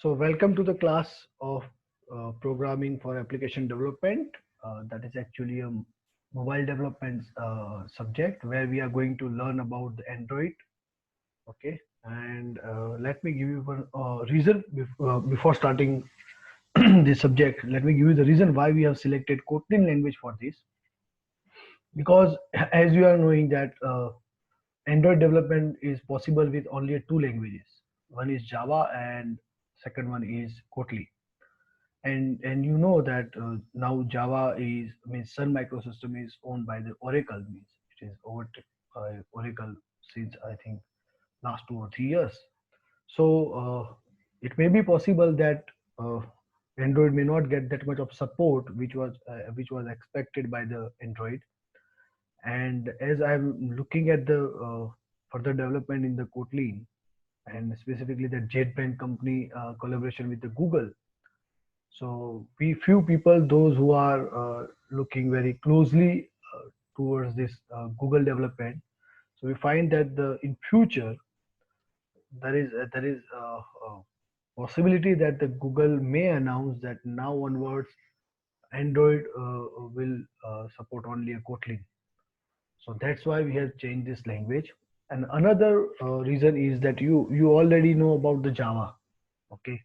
So welcome to the class of programming for application development. That is actually a mobile development subject where we are going to learn about the Android. Okay, and let me give you one reason before starting this subject. Let me give you the reason why we have selected Kotlin language for this. Because as you are knowing that Android development is possible with only two languages. One is Java and second one is Kotlin. And you know that now Java is means Sun Microsystem is owned by the Oracle, means it is over Oracle since I think last 2 or 3 years. So it may be possible that uh, Android may not get that much of support which was expected by the Android. And as I'm looking at the further development in the Kotlin and specifically the JetBrains company collaboration with the Google. So we few people, those who are looking very closely towards this Google development. So we find that the in future there is possibility that the Google may announce that now onwards Android will support only a Kotlin. So that's why we have changed this language. And another reason is that you already know about the Java. Okay.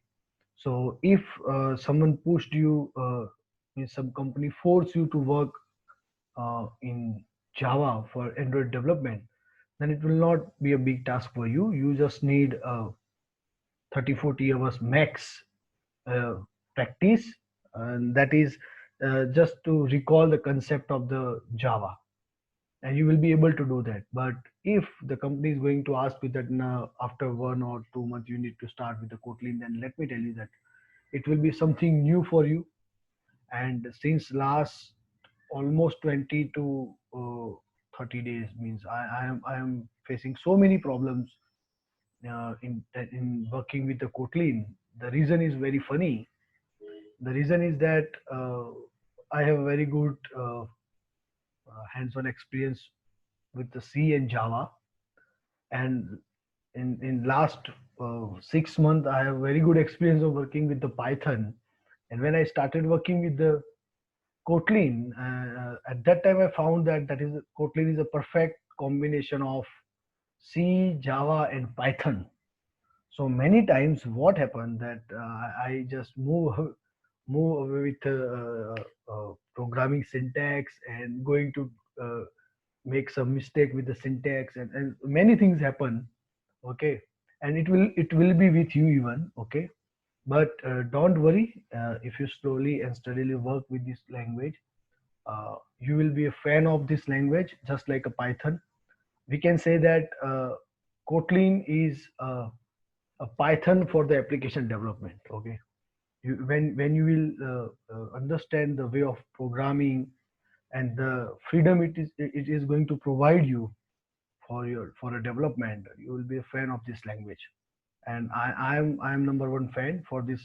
So if someone pushed you, means some company force you to work in Java for Android development, then it will not be a big task for you. You just need 30, 40 hours max uh, practice, and that is just to recall the concept of the Java, and you will be able to do that. But if the company is going to ask you that now after 1 or 2 months you need to start with the Kotlin, then let me tell you that it will be something new for you. And since last almost 20 to 30 days, means I am facing so many problems in working with the Kotlin. The reason is very funny. The reason is that I have a very good hands-on experience with the C and Java, and in last 6 months I have very good experience of working with the Python. And when I started working with the Kotlin, at that time I found that Kotlin is a perfect combination of C, Java, and Python. So many times, what happened that I just move away with programming syntax and going to uh, make some mistake with the syntax, and many things happen. Okay, and it will be with you even. Okay, but don't worry. If you slowly and steadily work with this language, you will be a fan of this language, just like a Python. We can say that Kotlin is a Python for the application development. Okay, when you will understand the way of programming and the freedom it is going to provide you for a development, you will be a fan of this language. And I am number one fan for this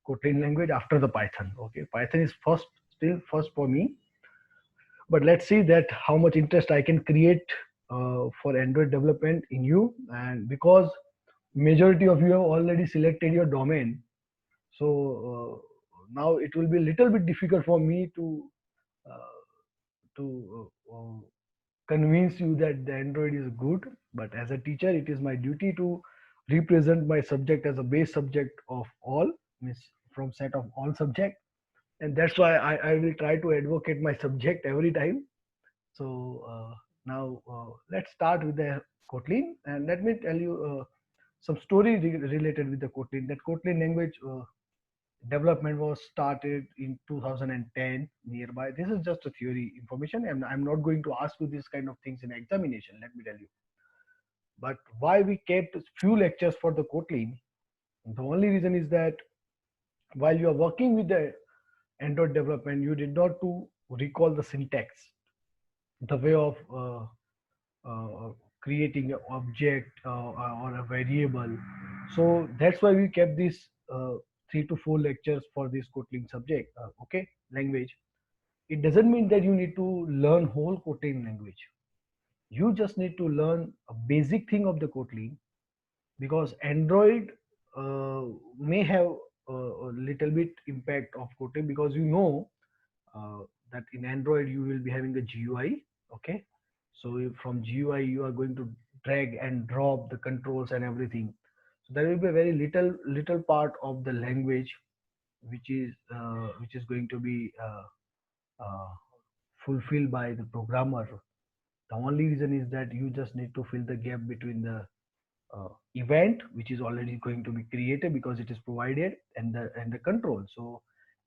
Kotlin language after the Python. Okay, Python is still first for me. But let's see that how much interest I can create for Android development in you. And because majority of you have already selected your domain, so now it will be a little bit difficult for me uh, to convince you that the Android is good. But as a teacher, it is my duty to represent my subject as a base subject of all, means from set of all subject. And that's why I will try to advocate my subject every time. So now let's start with the Kotlin, and let me tell you some story related with the Kotlin. That Kotlin language development was started in 2010 nearby. This is just a theory information, and I'm not going to ask you this kind of things in examination. Let me tell you. But why we kept few lectures for the Kotlin? The only reason is that while you are working with the Android development, you did not to recall the syntax, the way of creating an object or a variable. So that's why we kept these 3 to 4 lectures for this Kotlin subject. Okay, language. It doesn't mean that you need to learn whole Kotlin language. You just need to learn a basic thing of the Kotlin, because Android may have a little bit impact of Kotlin, because uh, that in Android you will be having a GUI. Okay, so from GUI you are going to drag and drop the controls and everything. So there will be a very little part of the language which is going to be fulfilled by the programmer. The only reason is that you just need to fill the gap between the event which is already going to be created because it is provided, and the control. So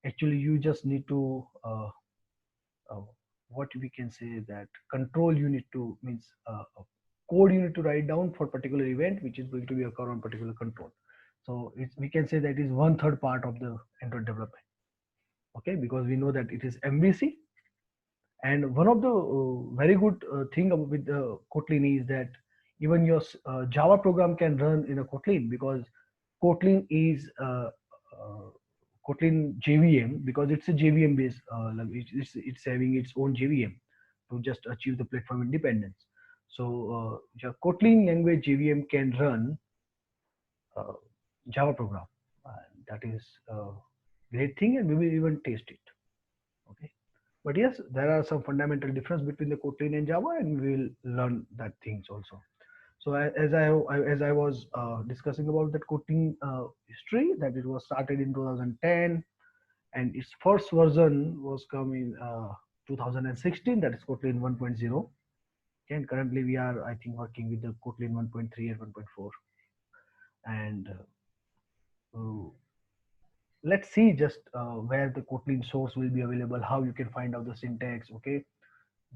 actually you just need to uh, what we can say, that control you need to means code you need to write down for particular event which is going to be occur on particular control. So it's, we can say that is one third part of the Android development. Okay, because we know that it is MVC. And one of the very good thing with the Kotlin is that even your Java program can run in a Kotlin, because Kotlin is Kotlin JVM, because it's a JVM based, like it's having its own JVM to just achieve the platform independence. So your Kotlin language JVM can run uh, Java program. That is a great thing, and we will even test it. Okay. But yes, there are some fundamental difference between the Kotlin and Java, and we will learn that things also. So as I was discussing about that Kotlin history, that it was started in 2010, and its first version was come in 2016. That is Kotlin 1.0. And currently we are, I think, working with the Kotlin 1.3 and 1.4. And uh, let's see just where the Kotlin source will be available, how you can find out the syntax. Okay,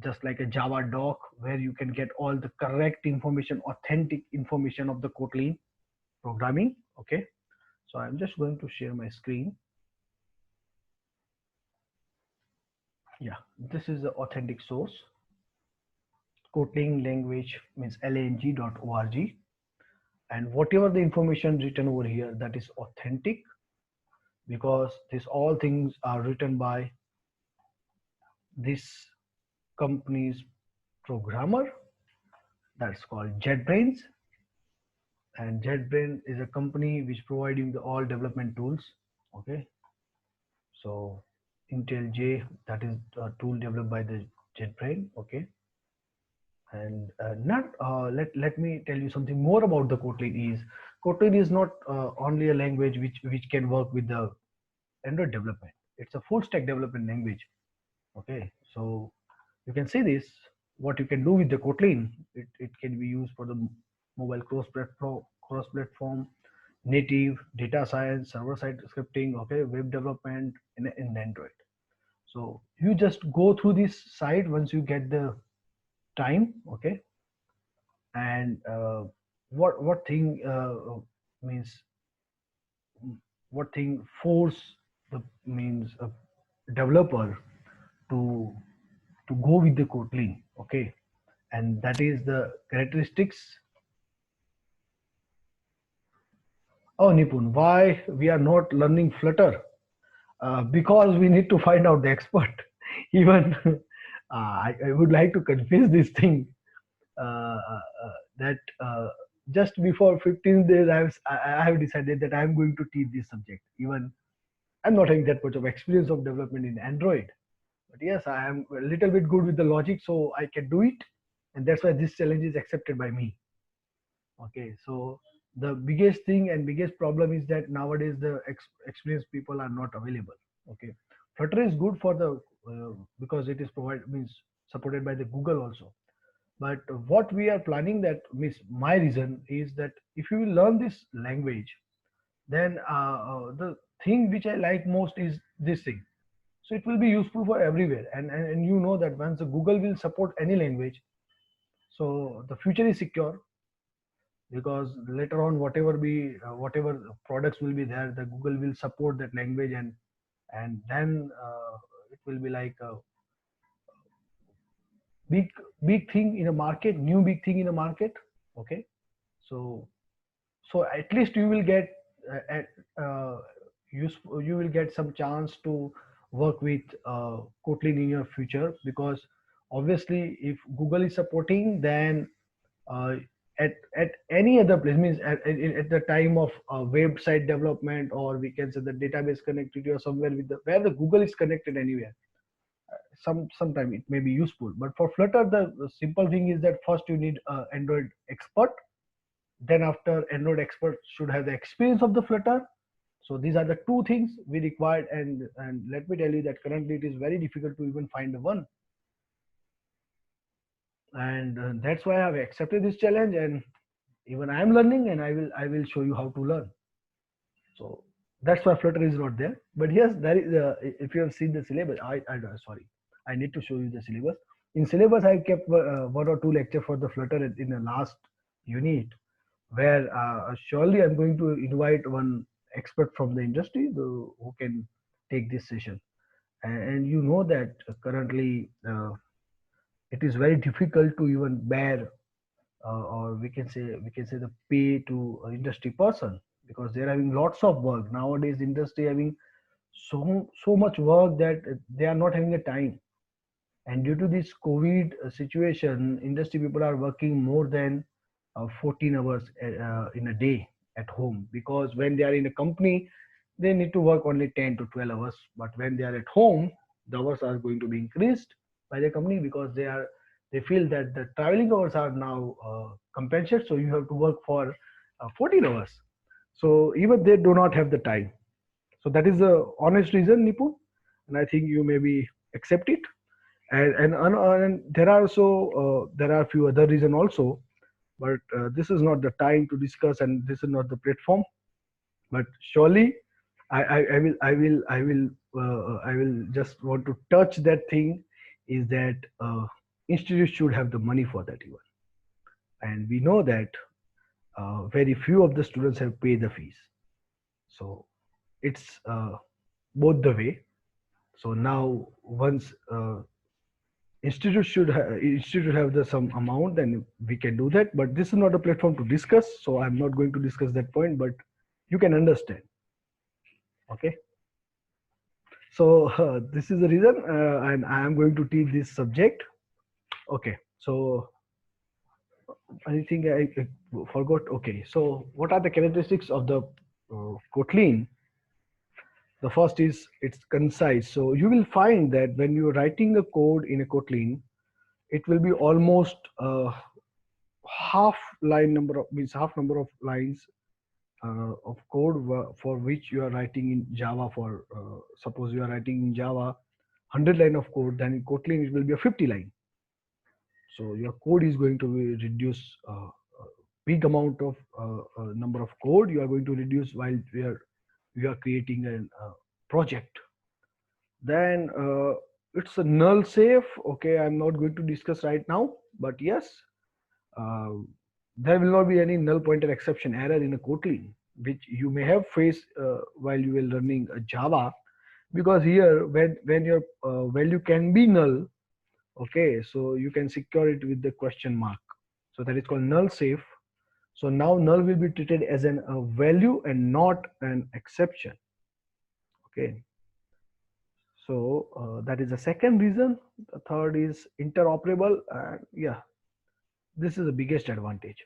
just like a Java doc where you can get all the correct information, authentic information of the Kotlin programming. Okay, so I'm just going to share my screen. Yeah, this is the authentic source. Kotlin language means lang.org, and whatever the information written over here, that is authentic, because these all things are written by this company's programmer, that's called JetBrains. And JetBrains is a company which providing the all development tools. Okay, so IntelliJ, that is a tool developed by the JetBrains. Okay, and not let me tell you something more about the Kotlin. Is Kotlin is not only a language which can work with the Android development. It's a full stack development language. Okay, so you can see this, what you can do with the Kotlin. It can be used for the mobile cross platform, native, data science, server side scripting, okay, web development in Android. So you just go through this site once you get the time. Okay, and what thing means what thing force the means a developer to go with the Kotlin. Okay, and that is the characteristics. Oh, Nipun, why we are not learning Flutter? Because we need to find out the expert. Even I would like to confess this thing, that just before 15 days I have decided that I am going to teach this subject. Even I'm not having that much of experience of development in Android, but yes, I am a little bit good with the logic, so I can do it, and that's why this challenge is accepted by me. Okay, so the biggest thing and biggest problem is that nowadays the experienced people are not available. Okay, Flutter is good for the because it is provided means supported by the Google also. But what we are planning, that means my reason is that if you will learn this language, then the thing which I like most is this thing. So it will be useful for everywhere, and you know that once the Google will support any language, so the future is secure, because later on whatever products will be there, the Google will support that language, and then it will be like a big big thing in a market, new big thing in a market. Okay, so at least you will get you will get some chance to work with Kotlin in your future, because obviously if Google is supporting, then uh, at any other place, means at the time of website development, or we can say the database connectivity, or somewhere with the where the Google is connected anywhere, sometime it may be useful. But for Flutter, the simple thing is that first you need Android expert. Then after Android expert should have the experience of the Flutter. So these are the two things we required, and let me tell you that currently it is very difficult to even find the one. And that's why I've accepted this challenge, and even I am learning, and I will show you how to learn. So that's why Flutter is not there. But yes, there is. If you have seen the syllabus, sorry, I need to show you the syllabus. In syllabus, I kept one or two lecture for the Flutter in the last unit, where surely I'm going to invite one expert from the industry who can take this session. And you know that currently it is very difficult to even bear, or we can say the pay to industry person, because they're having lots of work nowadays. Industry having so much work that they are not having the time. And due to this COVID situation, industry people are working more than 14 hours in a day at home, because when they are in a company, they need to work only 10 to 12 hours. But when they are at home, the hours are going to be increased by the company, because they feel that the traveling hours are now compensated. So you have to work for 14 hours. So even they do not have the time. So that is the honest reason, Nipun, and I think you maybe accept it. And there are there are a few other reasons also, but this is not the time to discuss, and this is not the platform. But surely I will just want to touch that thing, is that institutes should have the money for that even. And we know that very few of the students have paid the fees. So it's both the way. So now once institute have the some amount, then we can do that. But this is not a platform to discuss, so I'm not going to discuss that point, but you can understand. Okay. So this is the reason, and I am going to teach this subject. Okay. So I think I forgot. Okay. So what are the characteristics of the Kotlin? The first is it's concise. So you will find that when you're writing a code in a Kotlin, it will be almost half line number of, means half number of lines of code for which you are writing in Java. For suppose you are writing in Java 100 line of code, then in Kotlin it will be a 50 line. So your code is going to be reduce big amount of number of code you are going to reduce while we are creating a project. Then it's a null safe. Okay, I'm not going to discuss right now, but yes, uh, there will not be any null pointer exception error in a Kotlin, which you may have faced while you were learning Java, because here when your value can be null, okay, so you can secure it with the question mark. So that is called null safe. So now null will be treated as a value and not an exception. Okay. So that is the second reason. The third is interoperable, and yeah, this is the biggest advantage.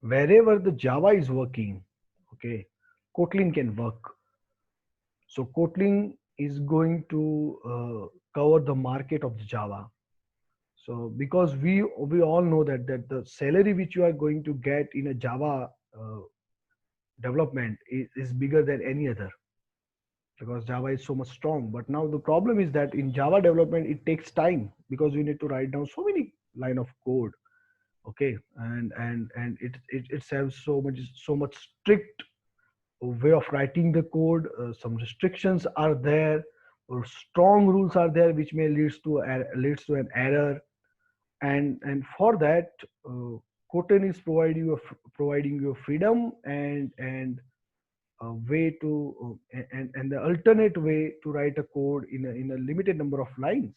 Wherever the Java is working, okay, Kotlin can work. So Kotlin is going to cover the market of the Java. So because we all know that the salary which you are going to get in a Java development is bigger than any other, because Java is so much strong. But now the problem is that in Java development it takes time, because you need to write down so many line of code. Okay, and it has so much strict way of writing the code. Some restrictions are there, or strong rules are there, which may leads to an error. And for that, Kotlin is providing you freedom and a way to and the alternate way to write a code in a limited number of lines.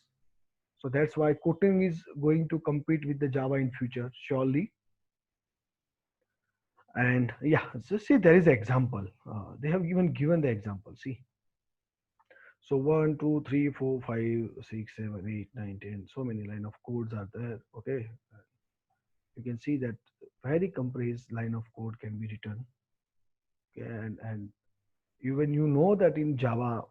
So that's why Kotlin is going to compete with the Java in future, surely. And yeah, so see, there is an example. They have even given the example. See, so 1, 2, 3, 4, 5, 6, 7, 8, 9, 10. So many line of codes are there. Okay, you can see that very compressed line of code can be written. Okay, and even you know that in Java,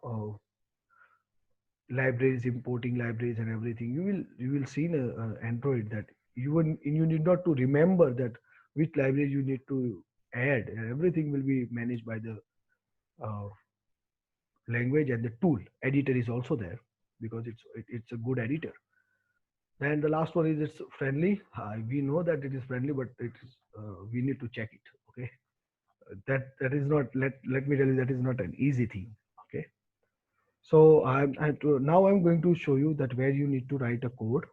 libraries, importing libraries and everything, you will see in Android that you need not to remember that which library you need to add. Everything will be managed by the uh, language, and the tool editor is also there because it's a good editor. And the last one is it's friendly. We know that it is friendly, but it is we need to check it. Okay, that is not, let me tell you, that is not an easy thing. Okay, so now I'm going to show you that where you need to write a code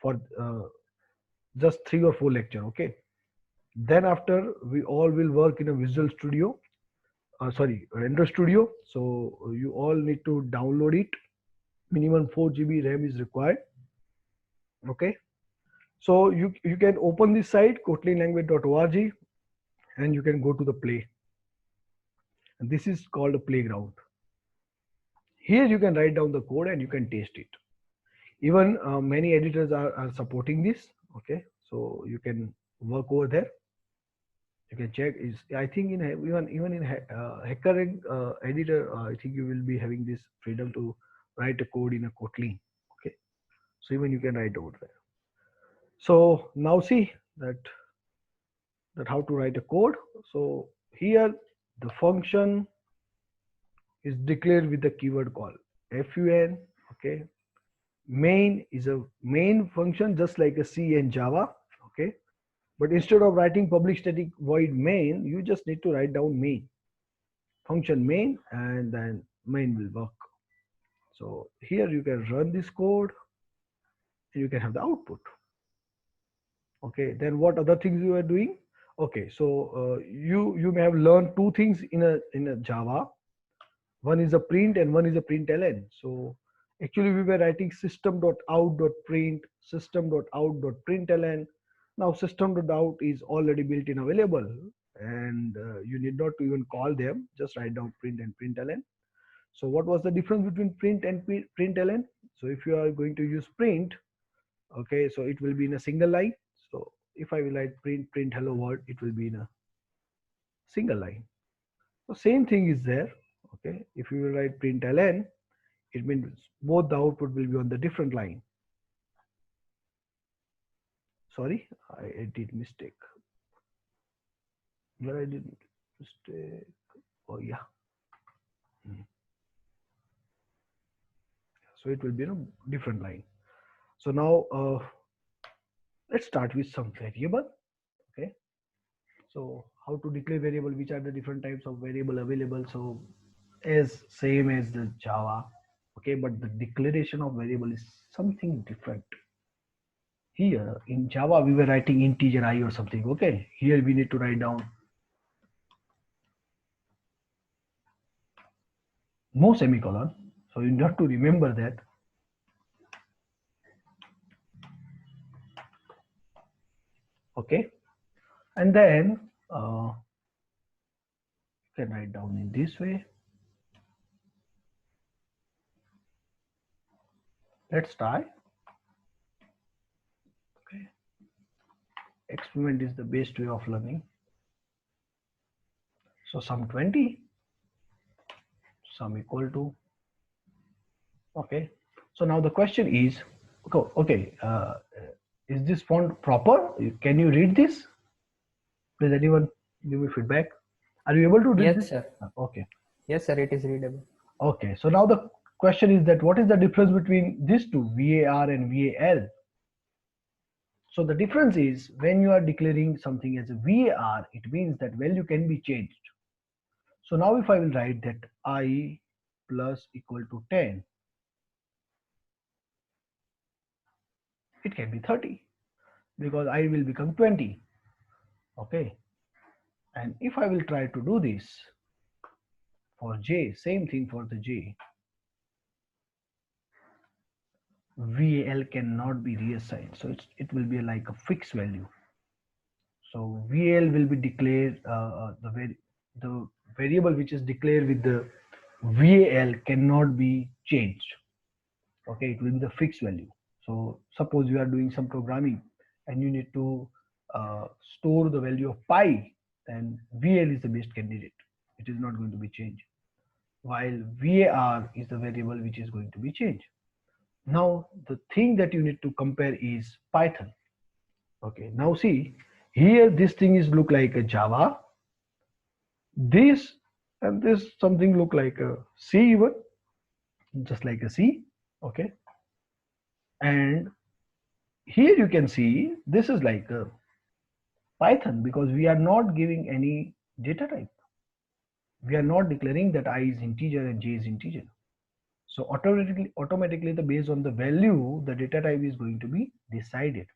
for just 3 or 4 lecture. Okay, then after we all will work in a Visual Studio, sorry, Render Studio. So you all need to download it. Minimum 4 GB RAM is required. Okay, so you can open this site kotlinlanguage.org, and you can go to the play, and this is called a playground. Here you can write down the code and you can test it. Even many editors are supporting this. Okay, so you can work over there. You can check. Is I think in even in Hacker editor, I think you will be having this freedom to write a code in a Kotlin. Okay, so even you can write over there. So now see that how to write a code. So here the function is declared with the keyword call fun. Okay, main is a main function just like a C and Java. Okay, but instead of writing public static void main, you just need to write down main function main, and then main will work. So here you can run this code and you can have the output. Okay, then what other things you are doing? Okay, so you may have learned two things in a Java. One is a print and one is a println. So actually we were writing system.out.print, system.out.println. Now system.out is already built in available, and you need not to even call them, just write down print and println. So what was the difference between print and println? So if you are going to use print, okay, so it will be in a single line. So if I will write print hello world, it will be in a single line. So same thing is there. Okay, if you will write println, it means both the output will be on the different line. Sorry, I did mistake. Where I did mistake. Oh yeah. So it will be in a different line. So now let's start with some variable. Okay, so how to declare variable, which are the different types of variable available. So as same as the Java. Okay, but the declaration of variable is something different. Here in Java we were writing integer I or something. Okay, here we need to write down no semicolon, so you have to remember that. Okay, and then you can write down in this way. Let's try. Okay, experiment is the best way of learning. So sum 20, sum equal to. Okay, so now the question is, okay, is this font proper? Can you read this? Please, anyone give me feedback. Are you able to read Yes, this? sir. Okay. Yes, sir. It is readable. Okay. So now the question is that what is the difference between these two, VAR and VAL? So the difference is when you are declaring something as a VAR, it means that value can be changed. So now if I will write that I plus equal to 10, it can be 30 because I will become 20. Okay. And if I will try to do this for J, same thing for the J, VAL cannot be reassigned. So it will be like a fixed value. So VAL will be declared, the variable which is declared with the VAL cannot be changed. Okay, it will be the fixed value. So suppose you are doing some programming and you need to store the value of pi, then VL is the best candidate. It is not going to be changed. While VAR is the variable which is going to be changed. Now the thing that you need to compare is Python. Okay, now see here, this thing is look like a Java. This and this something look like a C, even just like a C. Okay, and here you can see this is like a Python, because we are not giving any data type. We are not declaring that I is integer and j is integer. So automatically the based on the value, the data type is going to be decided.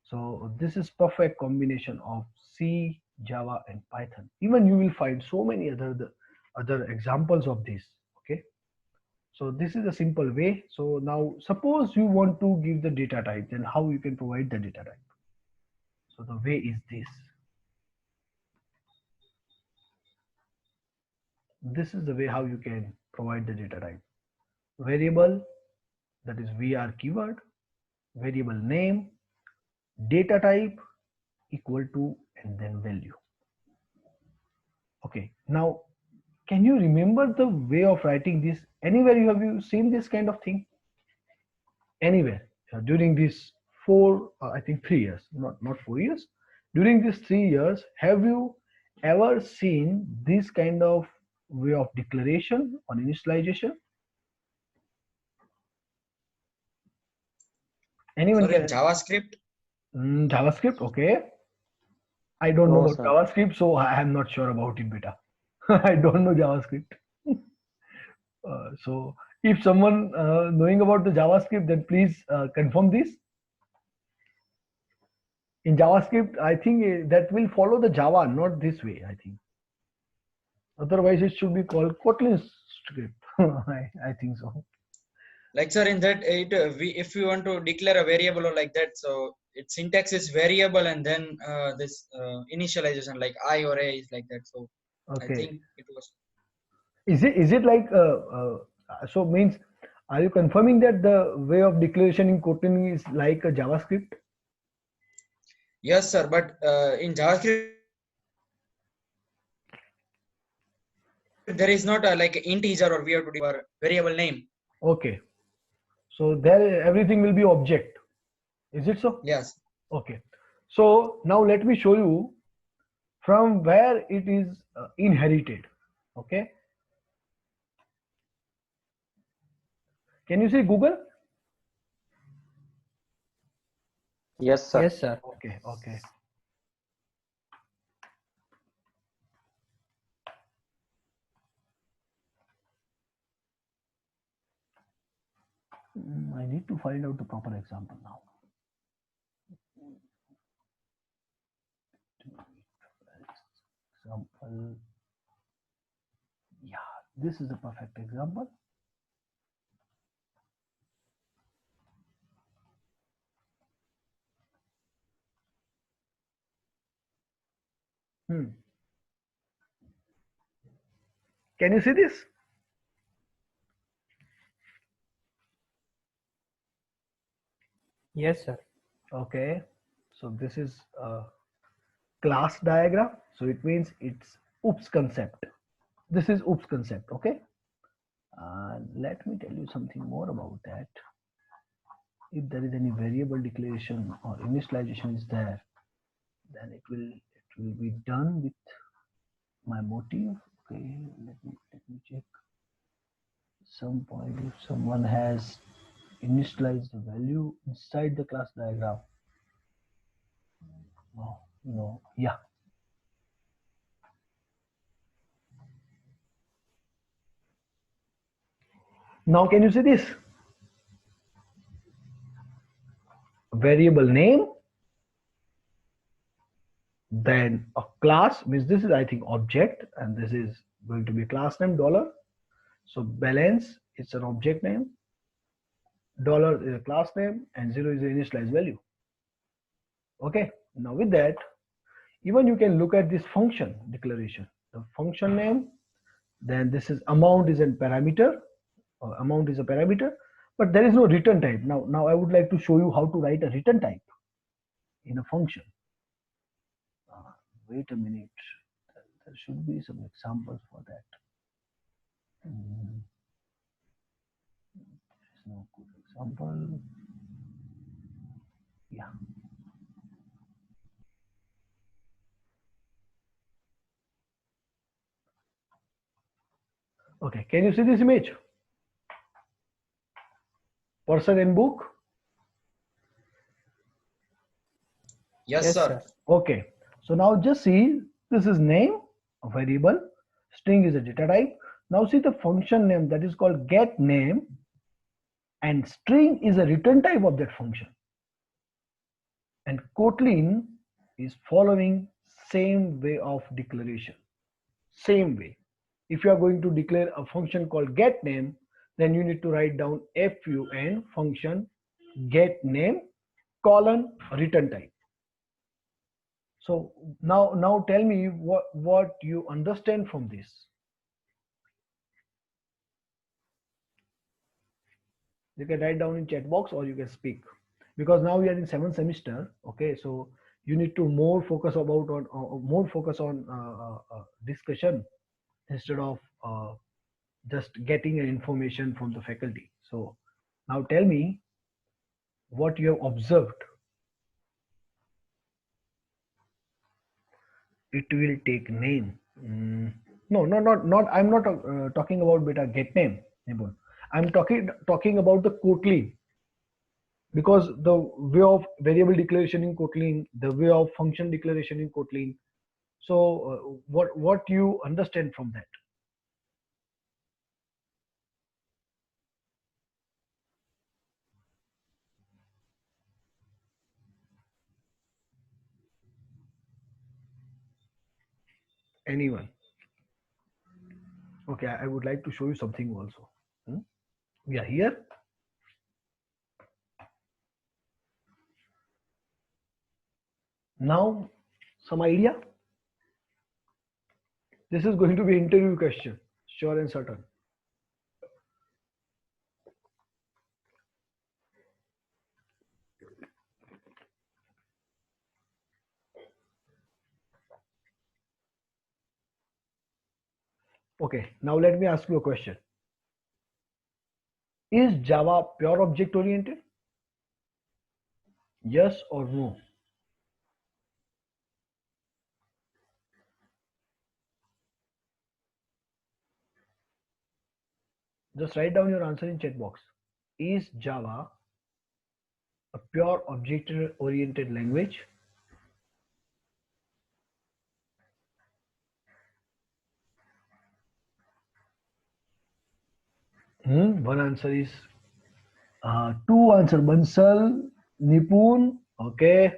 So this is perfect combination of C, Java and Python. Even you will find so many other examples of this. Okay. So this is a simple way. So now suppose you want to give the data type, then how you can provide the data type. So the way is this. This is the way how you can provide the data type. Variable, that is var keyword, variable name, data type equal to, and then value. Okay, now can you remember the way of writing this? Anywhere have you seen this kind of thing? Anywhere during these I think 3 years, not 4 years. During these 3 years, have you ever seen this kind of way of declaration on initialization? Anyone Sorry, can? JavaScript. JavaScript, okay. I don't know No, about sir. JavaScript, so I am not sure about it, beta. I don't know JavaScript. So if someone knowing about the JavaScript, then please confirm this. In JavaScript, I think that will follow the Java, not this way, I think. Otherwise, it should be called Kotlin script. I think so. Like sir, in that if we want to declare a variable or like that, so its syntax is variable and then this initialization like I or a is like that. So I Okay. think it was. Is it like so means? Are you confirming that the way of declaration in Kotlin is like a JavaScript? Yes, sir. But in JavaScript, there is not a, like integer or we have to declare variable name. Okay. So there everything will be object. Is it so? Yes. Okay. So now let me show you from where it is inherited. Okay. Can you see Google? Yes, sir. Yes, sir. Okay. Okay. I need to find out the proper example now. Example. Yeah, this is a perfect example. Can you see this? Yes, sir. Okay. So this is a class diagram. So it means it's OOPS concept. This is OOPS concept. Okay. Let me tell you something more about that. If there is any variable declaration or initialization is there, then it will be done with my motive. Okay, let me check some point. If someone has initialized the value inside the class diagram, no, yeah. Now can you see this? Variable name, then a class, means this is I think object, and this is going to be class name dollar. So balance, it's an object name, dollar is a class name, and zero is the initialized value. Okay, now with that, even you can look at this function declaration, the function name, then this is amount is a parameter, or amount is a parameter, but there is no return type. Now I would like to show you how to write a return type. in a function. Wait a minute. There should be some examples for that. There's no good example. Yeah. Okay. Can you see this image? Person and book. Yes, sir. Okay. So now just see, this is name, a variable, string is a data type. Now see the function name, that is called get name, and string is a return type of that function. And Kotlin is following same way of declaration. Same way. If you are going to declare a function called get name, then you need to write down fun function get name colon return type. So now tell me what you understand from this. You can write down in chat box or you can speak, because now we are in 7th semester. Okay, so you need to more focus on discussion instead of just getting an information from the faculty. So now tell me what you have observed. It will take name. No, not. I'm not talking about beta get name. Nibun. I'm talking about the Kotlin, because the way of variable declaration in Kotlin, the way of function declaration in Kotlin. So what you understand from that? Anyone? Okay, I would like to show you something also. We are here. Now, some idea? This is going to be interview question, sure and certain. Okay, now let me ask you a question. Is Java pure object oriented? Yes or no? Just write down your answer in chat box. Is Java a pure object oriented language? One answer is two answer. Bansal, Nipun, okay.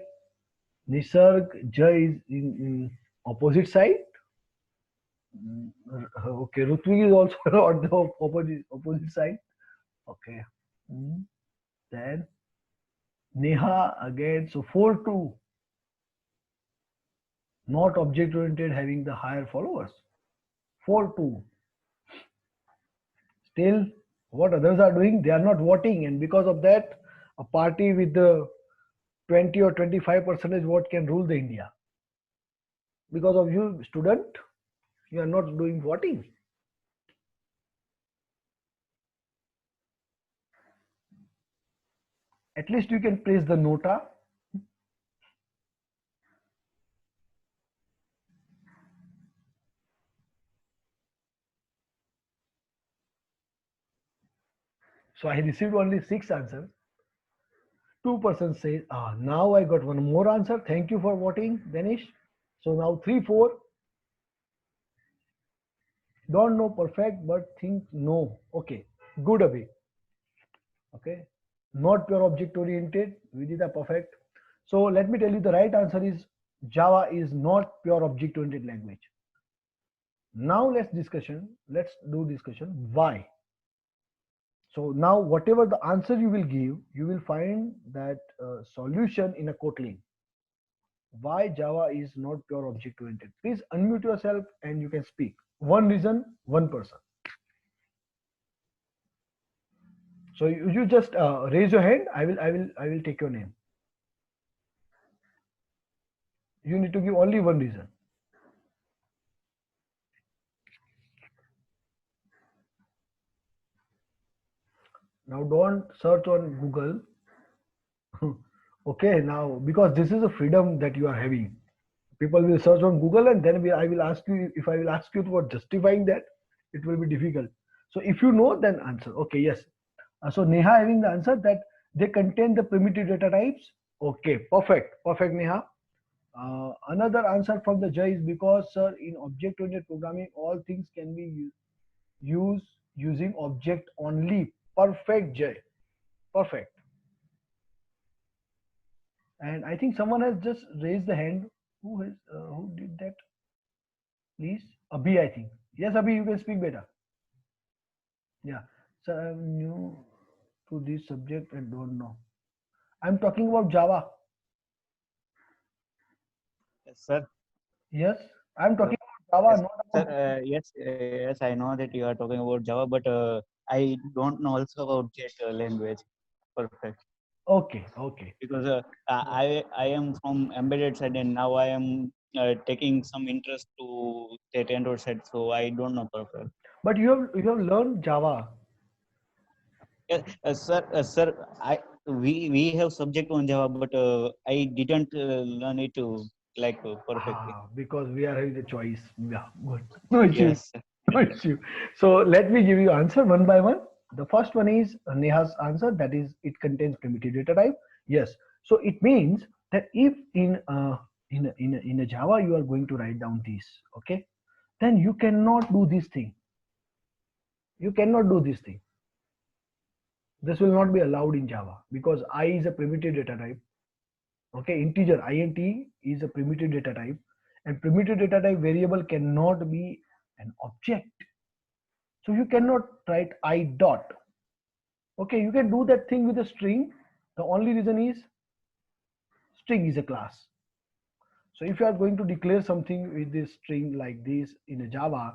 Nisarg, Jai is in opposite side. Okay, Rutvik is also on the opposite side. Okay. Then Neha again. So 4-2. Not object oriented, having the higher followers. 4-2. Still, what others are doing, they are not voting, and because of that, a party with the 20 or 25% vote can rule the India. Because of you, student, you are not doing voting. At least you can praise the nota. So I received only 6 answers. 2% says, now I got one more answer. Thank you for voting, Danish. So now 3-4. Don't know perfect, but think no. Okay, good Abhi. Okay, not pure object oriented. Vidita perfect. So let me tell you, the right answer is Java is not pure object oriented language. Now let's do discussion why. So now whatever the answer you will give, you will find that solution in a Kotlin. Why Java is not pure object oriented? Please unmute yourself and you can speak. One reason, one person. So you just raise your hand. I will take your name. You need to give only one reason. Now don't search on Google. Okay, now because this is a freedom that you are having. People will search on Google and then I will ask you, if I will ask you for justifying that, it will be difficult. So if you know, then answer. Okay, yes. So Neha having the answer that they contain the primitive data types. Okay, perfect, perfect, Neha. Another answer from the Jai is because, sir, in object-oriented programming, all things can be used using object only. Perfect, Jay. Perfect. And I think someone has just raised the hand. Who did that? Please, Abhi, I think. Yes, Abhi, you can speak better. Yeah. So I'm new to this subject and don't know. I'm talking about Java. Yes, sir. Yes, I'm Hello. talking about Java, Yes, not sir. about. Yes, I know that you are talking about Java, but I don't know also about Jet language. Perfect. Okay, okay. Because I am from embedded side and now I am taking some interest to that Android side, so I don't know perfect. But you have learned Java. Yes, sir, we have subject on Java, but I didn't learn it like perfectly. Because we are having the choice. Yeah, good. No issue. Yes, sir. No issue. So let me give you answer one by one. The first one is Neha's answer. That is, it contains primitive data type. Yes. So it means that if in a Java you are going to write down this, okay, then you cannot do this thing. You cannot do this thing. This will not be allowed in Java because I is a primitive data type. Okay, integer int is a primitive data type, and primitive data type variable cannot be an object. So you cannot write I dot. Okay, you can do that thing with a string. The only reason is string is a class. So if you are going to declare something with this string like this in a Java,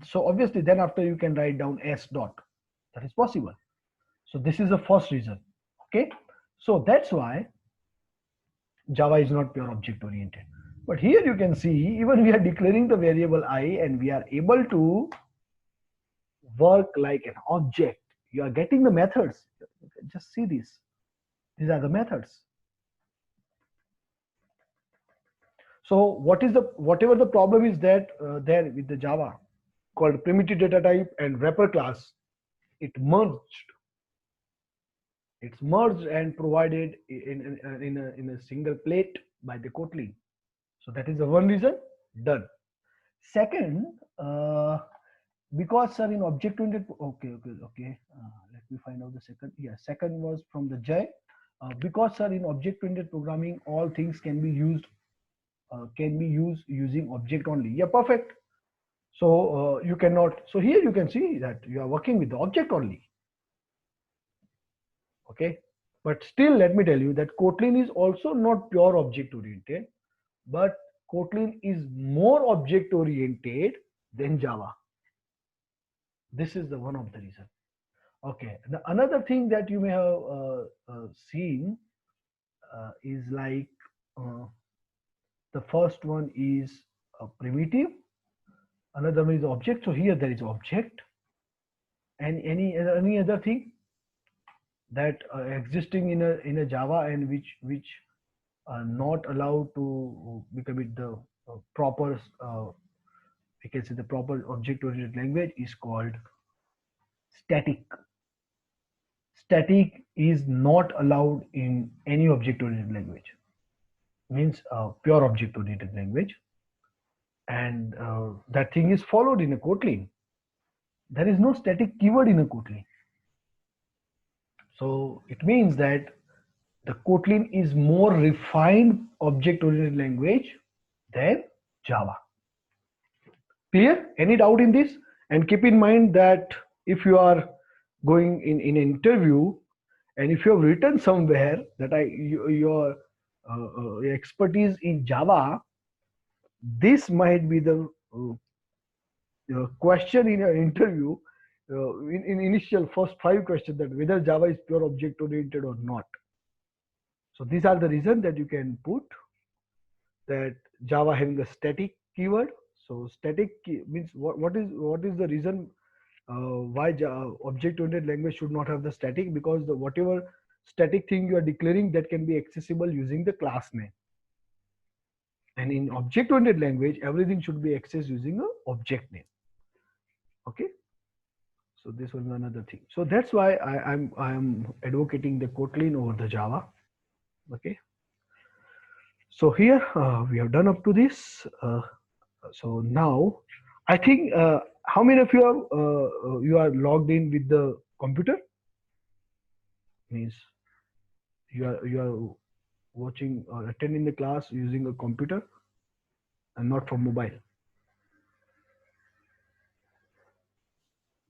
so obviously then after you can write down s dot. That is possible. So this is the first reason. Okay, so that's why Java is not pure object oriented. But here you can see even we are declaring the variable I and we are able to work like an object. You are getting the methods. Just see this. These are the methods. So whatever the problem is that there with the Java called primitive data type and wrapper class, it merged. It's merged and provided in a single plate by the Kotlin. So that is the one reason. Done. Second, because sir in object oriented, okay. Let me find out the second. Yeah, second was from the Jay. Because sir in object oriented programming, all things can be used using object only. Yeah, perfect. So you cannot. So here you can see that you are working with the object only. Okay, but still, let me tell you that Kotlin is also not pure object oriented, but Kotlin is more object oriented than Java. This is the one of the reason. Okay, another thing that you may have seen is like the first one is a primitive, another one is object. So here there is object, and any other thing that existing in a Java and which are not allowed to become it the proper we can say the proper object oriented language is called static. Static is not allowed in any object oriented language, means pure object oriented language, and that thing is followed in a Kotlin. There is no static keyword in a Kotlin. So it means that the Kotlin is more refined object oriented language than Java. Clear? Any doubt in this? And keep in mind that if you are going in an interview and if you have written somewhere that your expertise in Java, this might be the question in an interview in initial first 5 questions that whether Java is pure object oriented or not. So these are the reasons that you can put that Java having a static keyword. So static means what is the reason why object-oriented language should not have the static? Because the whatever static thing you are declaring, that can be accessible using the class name. And in object-oriented language, everything should be accessed using a object name. Okay. So this was another thing. So that's why I'm advocating the Kotlin over the Java. Okay. So here we have done up to this. So now I think how many of you are logged in with the computer? Means you are watching or attending the class using a computer and not from mobile.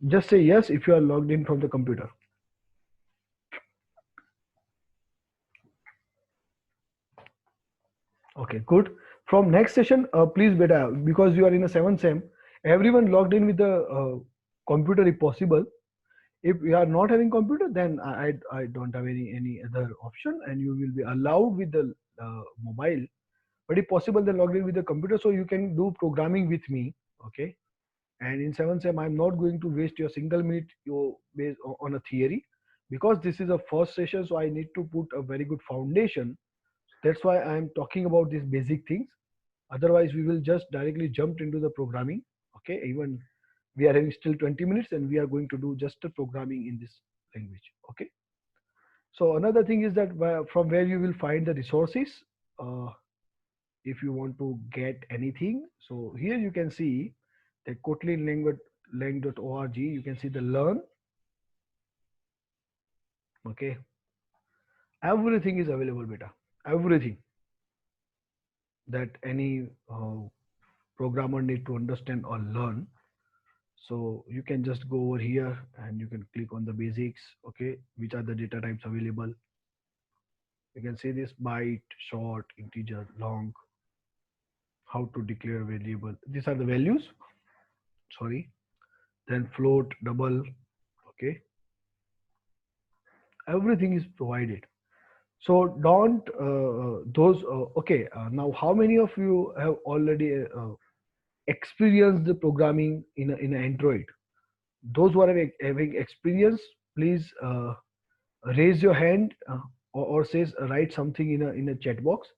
Just say yes if you are logged in from the computer. Okay, good. From next session, please beta, because you are in a 7th sem, everyone logged in with the computer if possible. If you are not having computer, then I don't have any other option, and you will be allowed with the mobile. But if possible, then logged in with the computer, so you can do programming with me. Okay. And in 7th sem, I'm not going to waste your single minute based on a theory, because this is a first session, so I need to put a very good foundation. That's why I'm talking about these basic things. Otherwise, we will just directly jump into the programming. Okay, even we are having still 20 minutes and we are going to do just the programming in this language. Okay. So another thing is that from where you will find the resources if you want to get anything. So here you can see the Kotlin lang.org. You can see the learn. Okay. Everything is available, beta. Everything that any programmer need to understand or learn. So you can just go over here and you can click on the basics. Okay, which are the data types available? You can see this: byte, short, integer, long. How to declare a variable? These are the values. Sorry. Then float, double. Okay. Everything is provided. So don't those. Okay. Now, how many of you have already experienced the programming in an Android? Those who are having experience, please raise your hand or says write something in a chat box.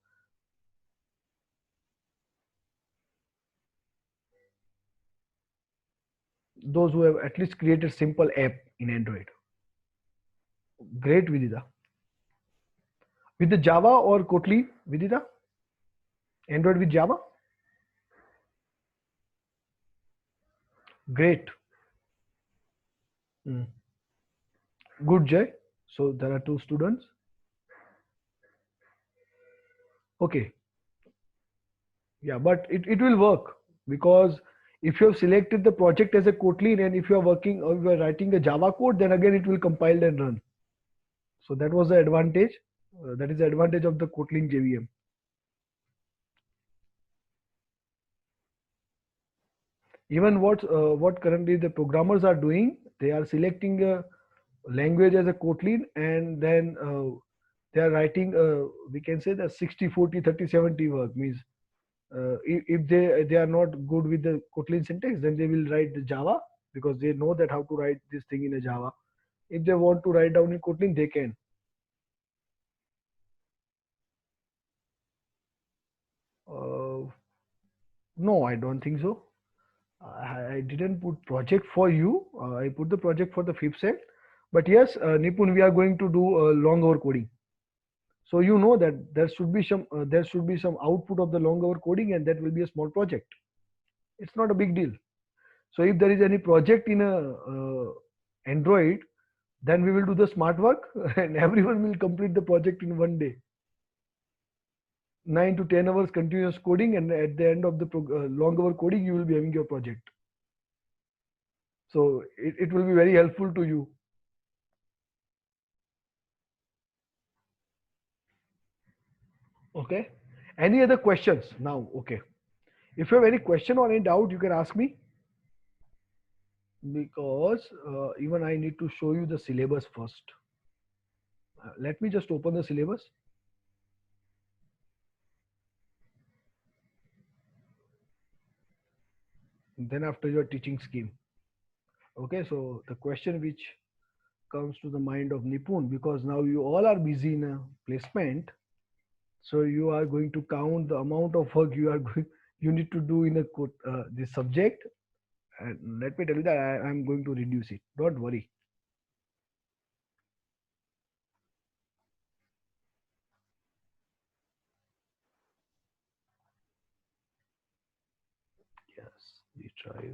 Those who have at least created simple app in Android. Great, Vidita. With the Java or Kotlin, Vidita? Android with Java? Great. Good, Jay. So there are 2 students. Okay. Yeah, but it will work, because if you have selected the project as a Kotlin and if you are working or you are writing a Java code, then again it will compile and run. So that was the advantage. That is the advantage of the Kotlin JVM. Even what currently the programmers are doing, they are selecting a language as a Kotlin, and then they are writing we can say the 60-40 30-70 work. Means if they are not good with the Kotlin syntax, then they will write the Java, because they know that how to write this thing in a Java. If they want to write down in Kotlin, they can. No, I don't think so. I didn't put project for you. I put the project for the 5th set. But yes, Nipun, we are going to do long hour coding. So you know that there should be some output of the long hour coding, and that will be a small project. It's not a big deal. So if there is any project in a Android, then we will do the smart work and everyone will complete the project in one day. 9 to 10 hours continuous coding, and at the end of the long hour coding, you will be having your project. So it will be very helpful to you. Okay. Any other questions now? Okay. If you have any question or any doubt, you can ask me, because even I need to show you the syllabus first. Let me just open the syllabus. then after your teaching scheme. Okay, so the question which comes to the mind of Nipun, because now you all are busy in a placement, so you are going to count the amount of work you are going, you need to do in a this subject, and let me tell you that I am going to reduce it. Don't worry. Yes, we try.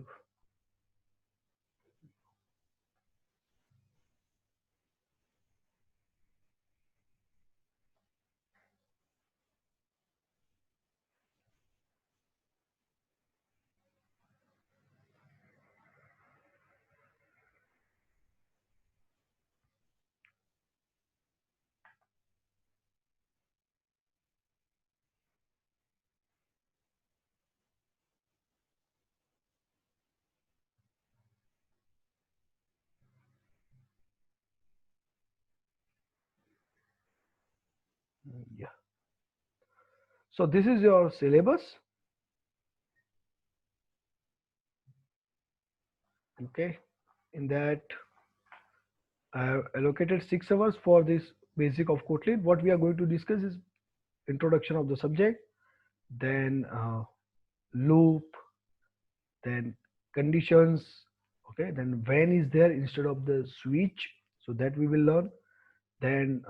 Yeah. So this is your syllabus. Okay. In that, I have allocated 6 hours for this basic of Kotlin. What we are going to discuss is introduction of the subject, then loop, then conditions, okay, then when is there instead of the switch, so that we will learn. Then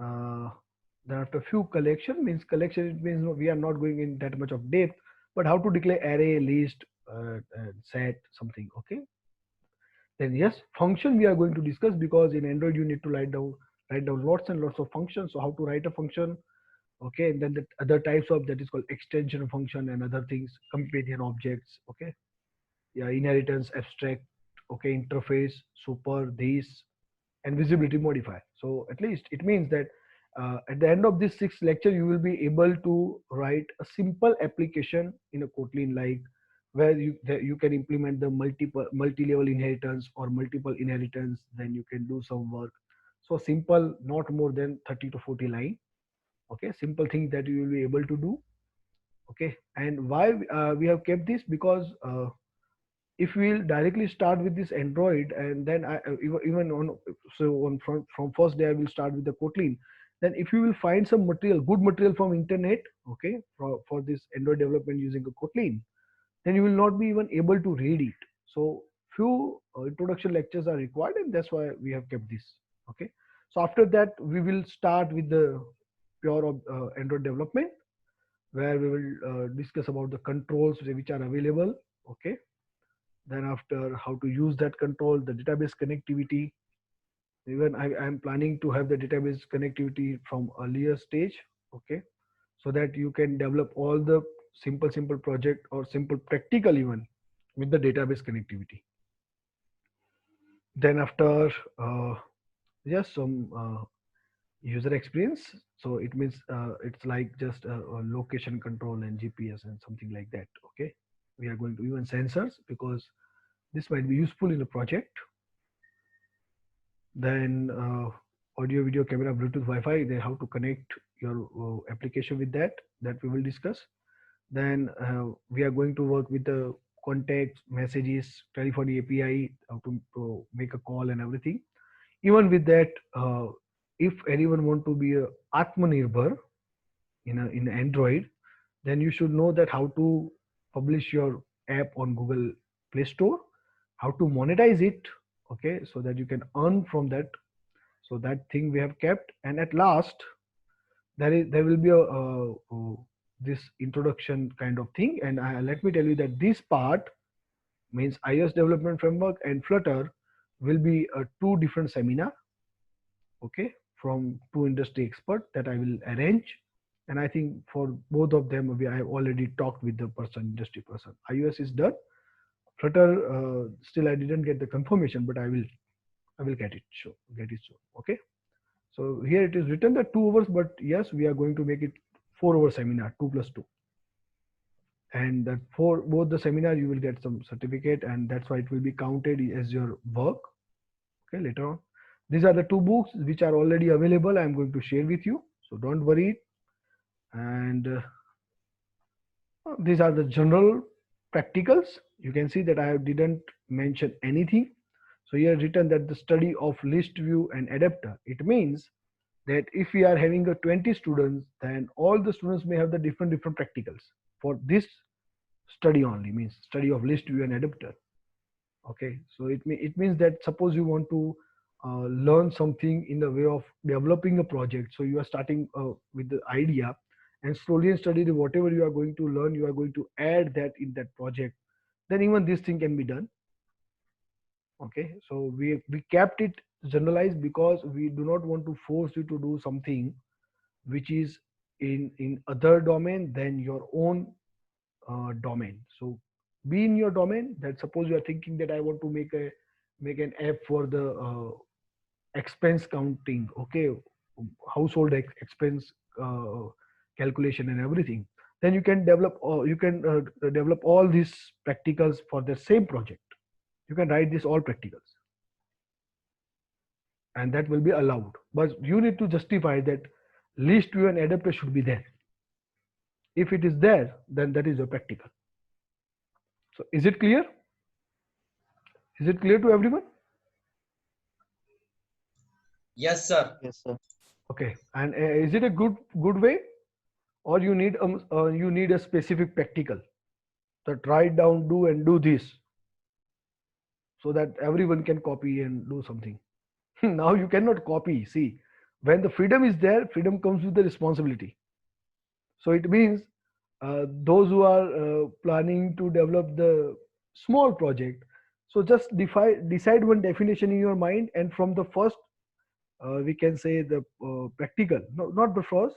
after few collection, means collection, it means we are not going in that much of depth, but how to declare array, list, set, something. Okay, then yes, function we are going to discuss, because in Android you need to write down lots and lots of functions. So how to write a function, okay, and then the other types of that is called extension function and other things, companion objects, okay, yeah, inheritance, abstract, okay, interface, super, this, and visibility modifier. So at least it means that at the end of this 6th lecture, you will be able to write a simple application in a Kotlin, like where you can implement the multi-level inheritance or multiple inheritance. Then you can do some work. So simple, not more than 30 to 40 line. Okay, simple thing that you will be able to do. Okay, and why we have kept this, because if we'll directly start with this Android, and then even on, so on from first day I will start with the Kotlin, then if you will find some material, good material from internet, okay, for this Android development using a Kotlin, then you will not be even able to read it. So few introduction lectures are required, and that's why we have kept this. Okay, so after that we will start with the pure Android development, where we will discuss about the controls which are available. Okay, then after how to use that control, the database connectivity. Even I am planning to have the database connectivity from earlier stage. Okay, so that you can develop all the simple project or simple practical even with the database connectivity. Then after yes, some user experience. So it means it's like just a location control and GPS and something like that. Okay, we are going to even sensors, because this might be useful in a project. Then audio, video, camera, Bluetooth, Wi-Fi, then how to connect your application with that we will discuss. Then we are going to work with the contacts, messages, telephony API, how to make a call and everything. Even with that, if anyone want to be a Atmanirbhar in Android, then you should know that how to publish your app on Google Play Store, how to monetize it, okay, so that you can earn from that. So that thing we have kept. And at last, there will be a this introduction kind of thing. And let me tell you that this part means iOS development framework and Flutter will be two different seminar, okay, from two industry expert that I will arrange. And I think for both of them, I have already talked with the industry person. iOS is done. Flutter, still I didn't get the confirmation, but I will get it. Soon. Okay. So here it is written that 2 hours, but yes, we are going to make it 4-hour seminar, 2+2. And that for both the seminar, you will get some certificate, and that's why it will be counted as your work. Okay, later on. These are the 2 books which are already available. I'm going to share with you, so don't worry. And these are the general practicals, you can see that I didn't mention anything. So here written that the study of list view and adapter. It means that if we are having a 20 students, then all the students may have the different practicals for this study only, means study of list view and adapter. Okay, so it means that suppose you want to learn something in the way of developing a project. So you are starting with the idea, and slowly and steadily whatever you are going to learn, you are going to add that in that project. Then even this thing can be done. Okay, so we kept it generalized because we do not want to force you to do something which is in other domain than your own domain. So be in your domain. That suppose you are thinking that I want to make an app for the expense counting, okay, household expense calculation and everything. Then you can develop all these practicals for the same project. You can write this all practicals, and that will be allowed. But you need to justify that list view and adapter should be there. If it is there, then that is your practical. So is it clear? Is it clear to everyone? Yes, sir. Yes, sir. Okay. And is it a good way, or you need a specific practical that write down, do and do this, so that everyone can copy and do something? Now you cannot copy. See, when the freedom is there, freedom comes with the responsibility. So it means those who are planning to develop the small project, so just decide one definition in your mind, and from the first we can say the practical, no, not the first,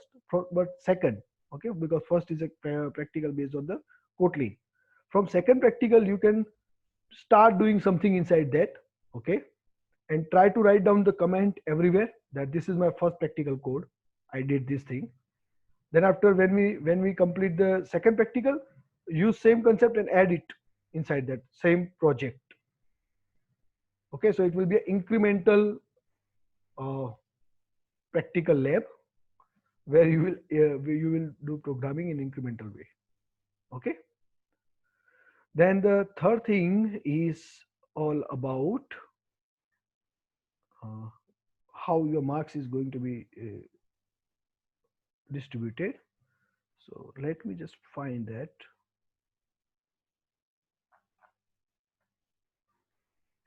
but second. Okay, because first is a practical based on the Kotlin. From second practical you can start doing something inside that. Okay, and try to write down the comment everywhere that this is my first practical code, I did this thing. Then after, when we complete the second practical, use same concept and add it inside that same project. Okay, so it will be an incremental practical lab where you will do programming in incremental way. Okay, then the third thing is all about how your marks is going to be distributed. So let me just find that.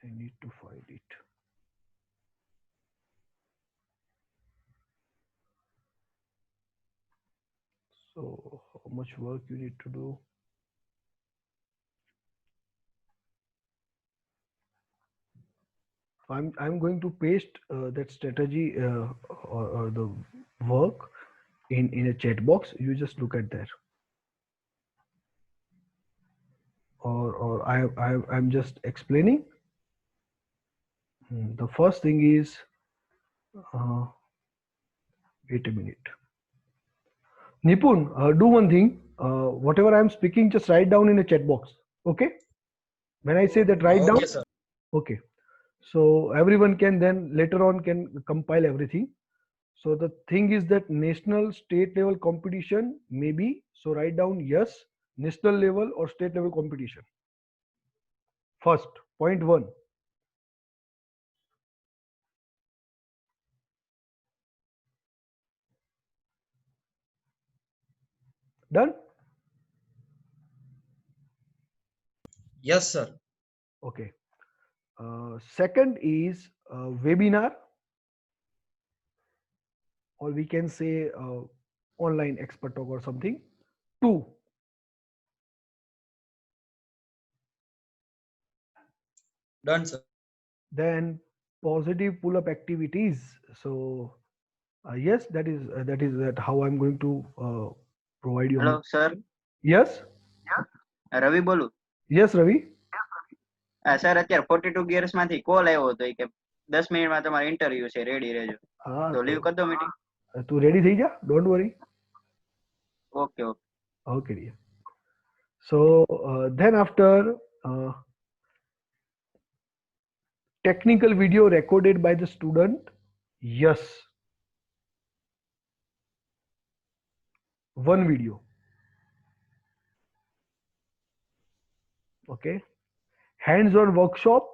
I need to find it. So how much work you need to do? I'm going to paste that strategy or the work in a chat box. You just look at that. Or I'm just explaining. The first thing is, wait a minute. Nipun, do one thing. Whatever I'm speaking, just write down in a chat box. Okay? When I say that, write down. Okay, sir. Okay. So everyone can then later on can compile everything. So the thing is that national state level competition maybe. So write down yes, national level or state level competition. First, point one. Done? Yes, sir. Okay. Second is webinar, or we can say online expert talk or something. 2. Done, sir. Then positive pull-up activities. So yes, that is how I'm going to provide you. Hello, sir. Yes. રવિ બોલું. Yes, Ravi. Sir અત્યારે 42 gears માંથી call આવ્યો હતો કે 10 મિનિટમાં તમારો interview છે, ready રહેજો. તો લીવ કરી દો મીટિંગ. તું રેડી થઈ જા, don't worry. Okay okay. Okay, dear. So then after technical video recorded by the student, yes, one video. Okay. Hands-on workshop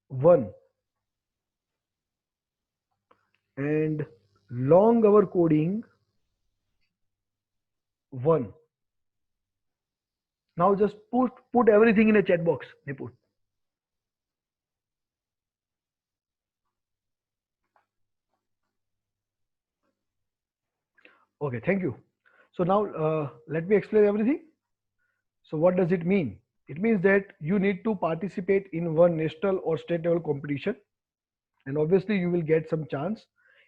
1, and long hour coding 1. Now just put everything in a chat box, Nipun. Okay, thank you. So now let me explain everything. So what does it mean? It means that you need to participate in one national or state level competition, and obviously you will get some chance.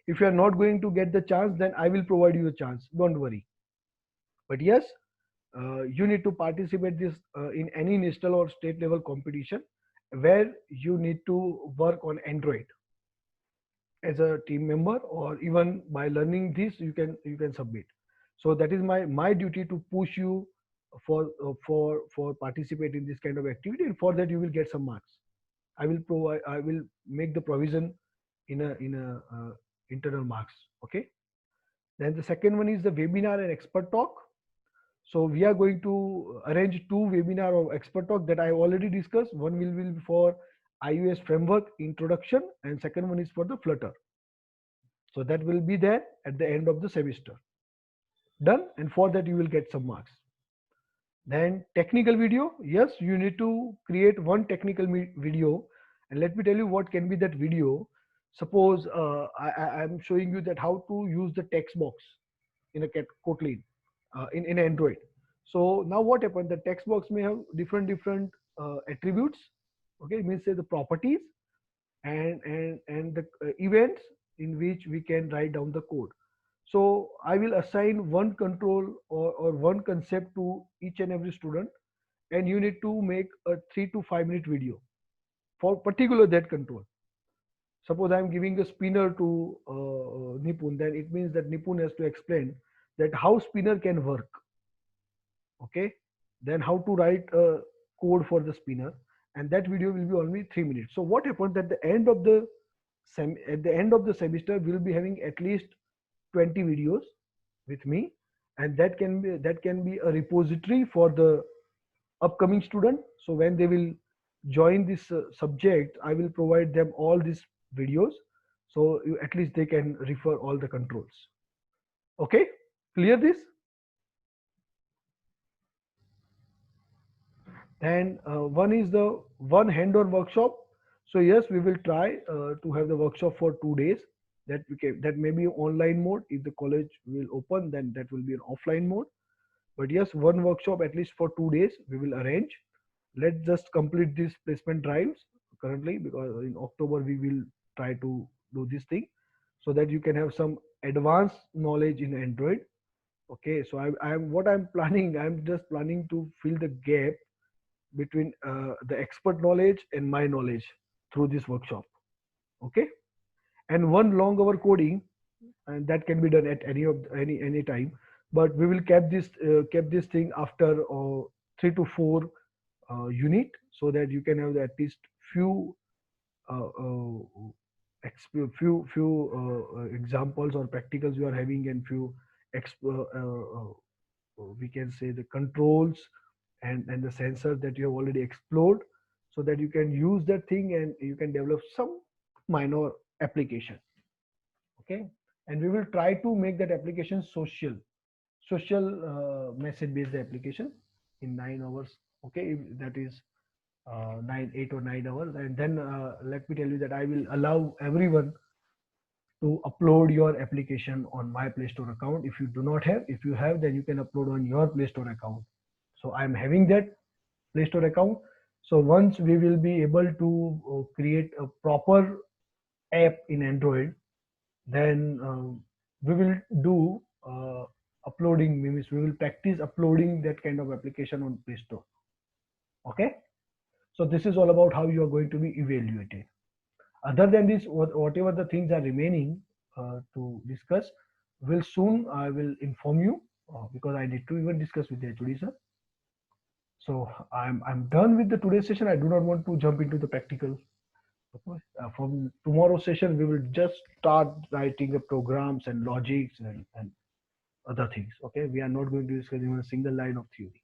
If you are not going to get the chance, then I will provide you a chance. Don't worry. But yes, you need to participate this in any national or state level competition where you need to work on Android as a team member, or even by learning this you can submit. So that is my duty to push you for participate in this kind of activity, and for that you will get some marks. I will make the provision in a internal marks. Okay. Then the second one is the webinar and expert talk. So we are going to arrange 2 webinar of expert talk that I already discussed. One will be for iOS framework introduction, and second one is for the Flutter. So that will be there at the end of the semester. Done, and for that you will get some marks. Then technical video. Yes, you need to create one technical video, and let me tell you what can be that video. Suppose I am showing you that how to use the text box in a Kotlin in Android. So now what happened? The text box may have different attributes. Okay, it means say the properties and the events in which we can write down the code. So I will assign one control or one concept to each and every student, and you need to make a 3 to 5 minute video for particular that control. Suppose I am giving a spinner to Nipun, then it means that Nipun has to explain that how spinner can work. Okay, then how to write a code for the spinner, and that video will be only 3 minutes. So what happens at the end of the semester, we'll be having at least 20 videos with me, and that can be a repository for the upcoming student. So when they will join this subject, I will provide them all these videos, so at least they can refer all the controls. Okay, clear this? And one is the one hands-on workshop. So yes, we will try to have the workshop for 2 days. That may be online mode. If the college will open, then that will be an offline mode. But yes, one workshop at least for 2 days we will arrange. Let's just complete these placement drives currently, because in October we will try to do this thing, so that you can have some advanced knowledge in Android. Okay, so I'm planning. I'm just planning to fill the gap between the expert knowledge and my knowledge through this workshop. Okay, and one long hour coding, and that can be done at any time, but we will keep this thing after 3 to 4 unit, so that you can have at least few examples or practicals you are having, and few we can say the controls and the sensor that you have already explored, so that you can use that thing and you can develop some minor application. Okay, and we will try to make that application social message based application in 9 hours. Okay, if that is 8 or 9 hours. And then let me tell you that I will allow everyone to upload your application on my Play Store account. If you do not have, if you have, then you can upload on your Play Store account. So I'm having that Play Store account. So once we will be able to create a proper app in Android, then we will do uploading, means we will practice uploading that kind of application on Play Store. Okay, so this is all about how you are going to be evaluated. Other than this, whatever the things are remaining to discuss, I will inform you, because I need to even discuss with the HOD sir. So I'm done with the today's session. I do not want to jump into the practical. From tomorrow's session, we will just start writing the programs and logics and other things. Okay, we are not going to discuss even a single line of theory.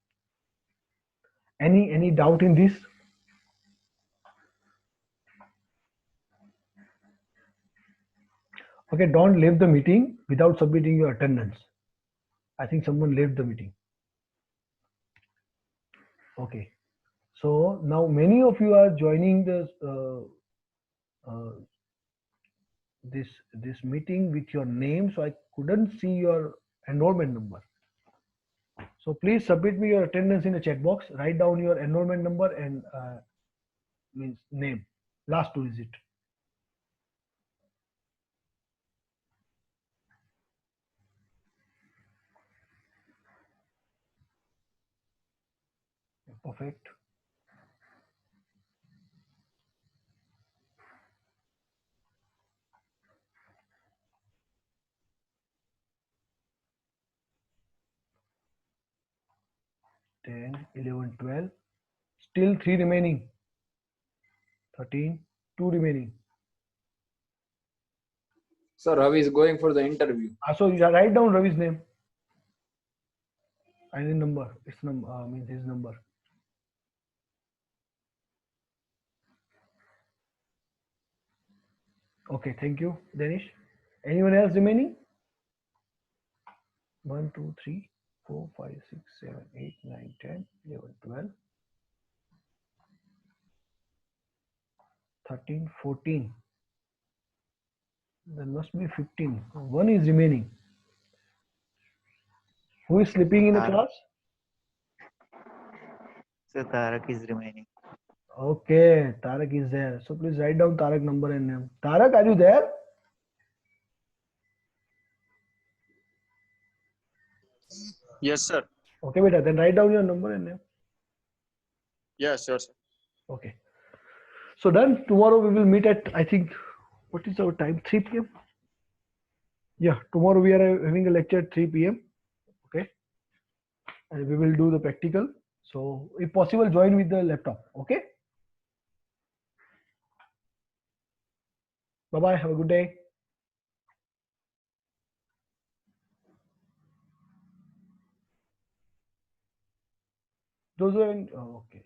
Any doubt in this? Okay, don't leave the meeting without submitting your attendance. I think someone left the meeting. Okay, so now many of you are joining this meeting with your name, so I couldn't see your enrollment number. So please submit me your attendance in a chat box. Write down your enrollment number and means name, last two digit. Perfect. Ten, 11, 12. Still 3 remaining. 13, 2 remaining. Sir, Ravi is going for the interview. So you write down Ravi's name. And his number. Its number means his number. Okay, thank you, Danish. Anyone else remaining? 1, 2, 3, 4, 5, 6, 7, 8, 9, 10, 11, 12, 13, 14. There must be 15. One is remaining. Who is sleeping in the class? So Tarak is remaining. Okay, Tarak is there. So please write down Tarak number and name. Tarak, are you there? Yes, sir. Okay, beta. Then write down your number and name. Yes, sure, sir. Okay. So done. Tomorrow we will meet at, I think, what is our time? 3 p.m. Yeah, tomorrow we are having a lecture at 3 p.m. Okay. And we will do the practical. So if possible, join with the laptop. Okay. Bye-bye. Have a good day. Those who are in, oh, okay.